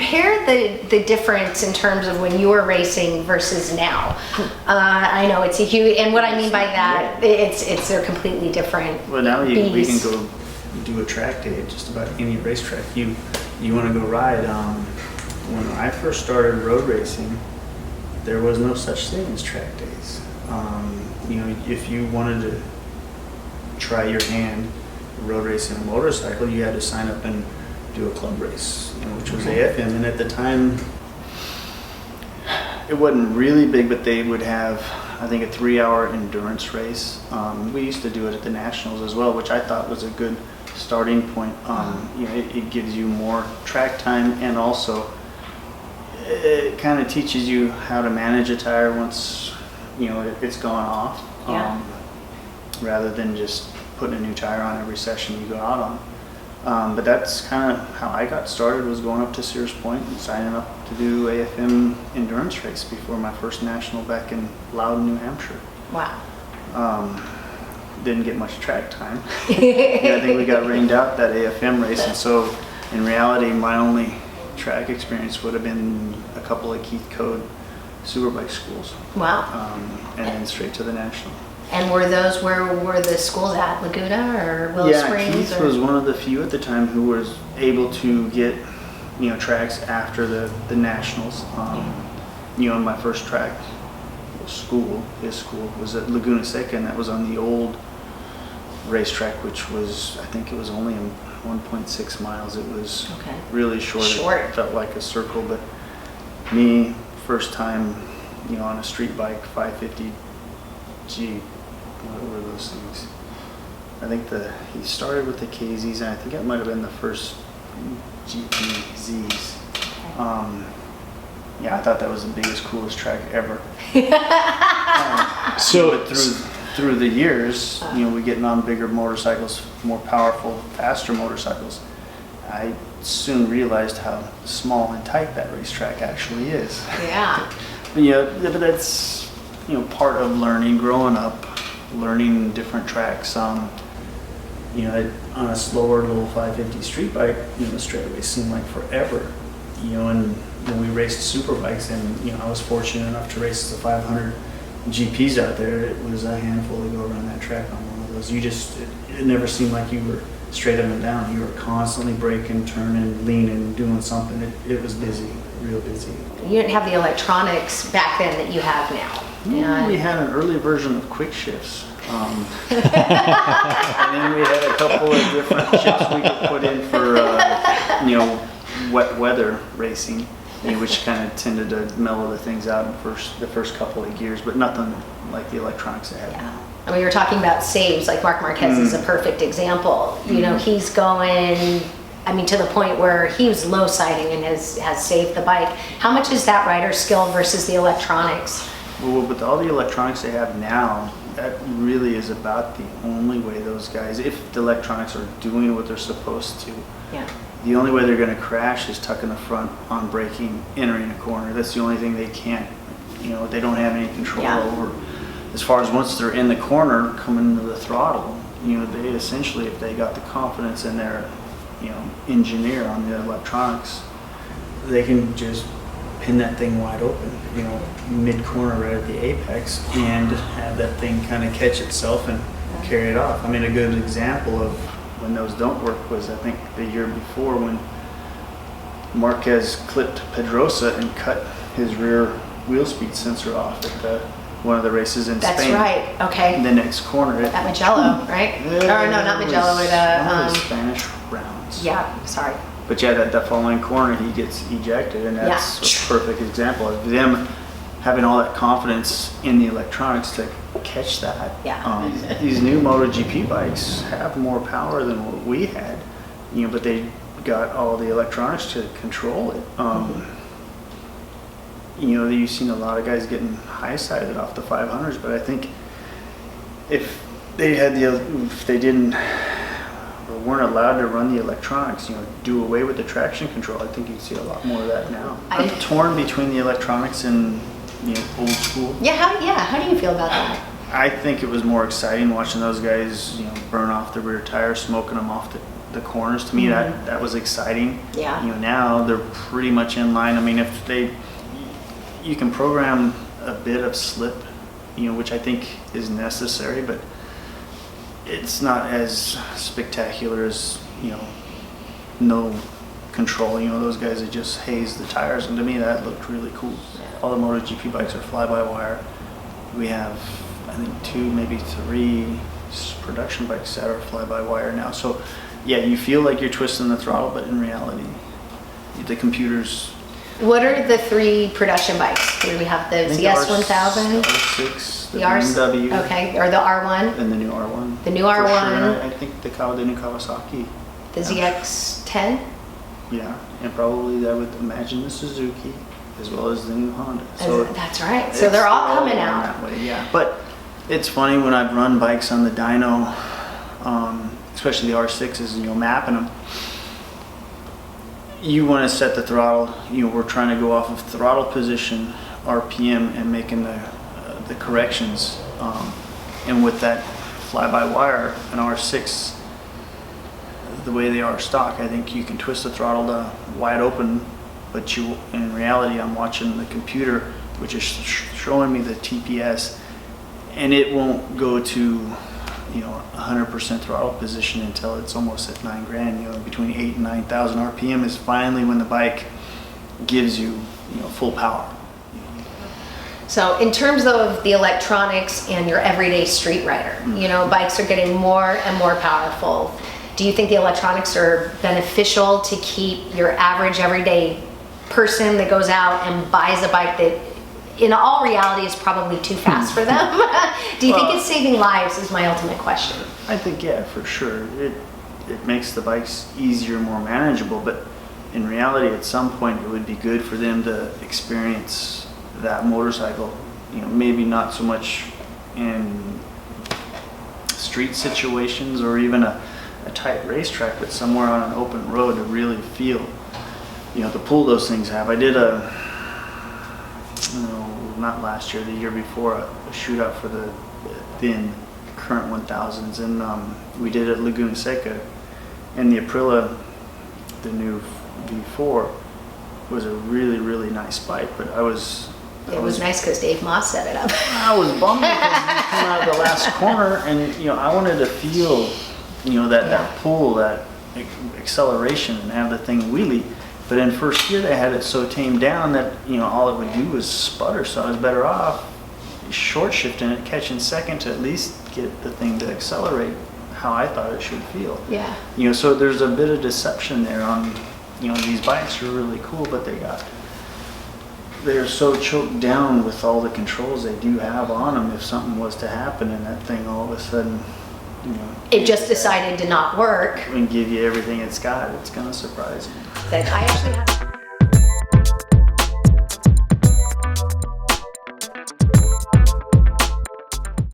compare the difference in terms of when you were racing versus now. I know it's a huge, and what I mean by that, it's they're completely different. Well, now we can go do a track day at just about any racetrack. You want to go ride. When I first started road racing, there was no such thing as track days. If you wanted to try your hand road racing a motorcycle, you had to sign up and do a club race, which was AFM. And at the time, it wasn't really big, but they would have, I think, a 3-hour endurance race. We used to do it at the Nationals as well, which I thought was a good starting point. It gives you more track time, and also it kind of teaches you how to manage a tire once it's gone off, rather than just putting a new tire on every session you go out on. But that's kind of how I got started, was going up to Sears Point and signing up to do AFM endurance race before my first national back in Loudon, New Hampshire. Wow. Didn't get much track time. I think we got rained out that AFM race, and so in reality my only track experience would have been a couple of Keith Code superbike schools. Wow. And then straight to the national. And where were the schools at? Laguna or Willow Springs? Keith was one of the few at the time who was able to get tracks after the nationals. My first track his school was at Laguna Seca, and that was on the old racetrack, which was, I think it was only 1.6 miles. It was really short. It felt like a circle. But me, first time, on a street bike, 550 G. What were those things? I think he started with the KZs, and I think it might have been the first GPZs. I thought that was the biggest, coolest track ever. But through the years, we getting on bigger motorcycles, more powerful, faster motorcycles. I soon realized how small and tight that racetrack actually is. Yeah. But that's part of learning, growing up, learning different tracks. On a slower little 550 street bike, the straightaways seemed like forever. And when we raced super bikes, and I was fortunate enough to race the 500 GPs out there, it was a handful to go around that track on one of those. It never seemed like you were straight up and down. You were constantly braking, turning, leaning, doing something. It was busy, real busy. You didn't have the electronics back then that you have now. We had an early version of quick shifts. And then we had a couple of different shifts we could put in for, wet weather racing, which kind of tended to mellow the things out in the first couple of gears, but nothing like the electronics they have now. I mean, we were talking about saves, like Marc Marquez is a perfect example. He's going, to the point where he was low siding and has saved the bike. How much is that rider's skill versus the electronics? Well, with all the electronics they have now, that really is about the only way those guys, if the electronics are doing what they're supposed to, the only way they're going to crash is tucking the front on braking, entering a corner. That's the only thing they can't, they don't have any control over. As far as once they're in the corner, coming to the throttle, they essentially, if they got the confidence in their, engineer on the electronics, they can just pin that thing wide open, mid-corner right at the apex, and have that thing kind of catch itself and carry it off. A good example of when those don't work was, I think, the year before, when Marquez clipped Pedrosa and cut his rear wheel speed sensor off at one of the races in Spain. That's right, okay. In the next corner. At Mugello, right? Or no, not Mugello, the Spanish rounds. Yeah, sorry. But that following corner, he gets ejected, and that's a perfect example of them having all that confidence in the electronics to catch that. These new MotoGP bikes have more power than what we had, but they got all the electronics to control it. You've seen a lot of guys getting high-sided off the 500s, but I think if they didn't or weren't allowed to run the electronics, do away with the traction control, I think you'd see a lot more of that now. I'm torn between the electronics and old school. How do you feel about that? I think it was more exciting watching those guys, burn off the rear tire, smoking them off the corners. To me, that was exciting. Yeah. You know, now they're pretty much in line. I mean, you can program a bit of slip, you know, which I think is necessary, but it's not as spectacular as, you know, no control. You know, those guys that just haze the tires, and to me that looked really cool. All the MotoGP bikes are fly-by-wire. We have, I think, 2, maybe 3 production bikes that are fly-by-wire now. So yeah, you feel like you're twisting the throttle, but in reality, the computers. What are the 3 production bikes? Do we have the ZS1000? R6, the The R6, BMW. okay, or the R1? And the new R1. The new For R1. Sure. I think the new Kawasaki. The ZX10? Yeah, and probably I would imagine the Suzuki as well as the new Honda. So that's right. So they're all coming out that way. Yeah, but it's funny when I've run bikes on the dyno, especially the R6s, and you're mapping them. You want to set the throttle. You know, we're trying to go off of throttle position, RPM, and making the corrections. And with that fly-by-wire, an R6, the way they are stock, I think you can twist the throttle to wide open, but in reality, I'm watching the computer, which is showing me the TPS, and it won't go to, you know, 100% throttle position until it's almost at 9 grand. You know, between 8,000 and 9,000 RPM is finally when the bike gives you, you know, full power. So in terms of the electronics and your everyday street rider, you know, bikes are getting more and more powerful. Do you think the electronics are beneficial to keep your average everyday person that goes out and buys a bike that in all reality is probably too fast for them? Do you think it's saving lives is my ultimate question. I think, yeah, for sure. It makes the bikes easier, more manageable, but in reality, at some point, it would be good for them to experience that motorcycle. You know, maybe not so much in street situations or even a tight racetrack, but somewhere on an open road to really feel, you know, the pull those things have. I did not last year, the year before, a shootout for the thin current 1000s, and we did it at Laguna Seca, and the Aprilia, the new V4, was a really, really nice bike, but it was nice because Dave Moss set it up. I was bummed because we came out of the last corner, and you know, I wanted to feel, you know, that pull, that acceleration, and have the thing wheelie. But in first gear, they had it so tamed down that, you know, all it would do was sputter. So I was better off short shifting it, catching second to at least get the thing to accelerate how I thought it should feel. Yeah. You know, so there's a bit of deception there on, you know, these bikes are really cool, but they're so choked down with all the controls they do have on them. If something was to happen and that thing all of a sudden, you know, it just decided to not work, and give you everything it's got, it's gonna surprise you. that I actually have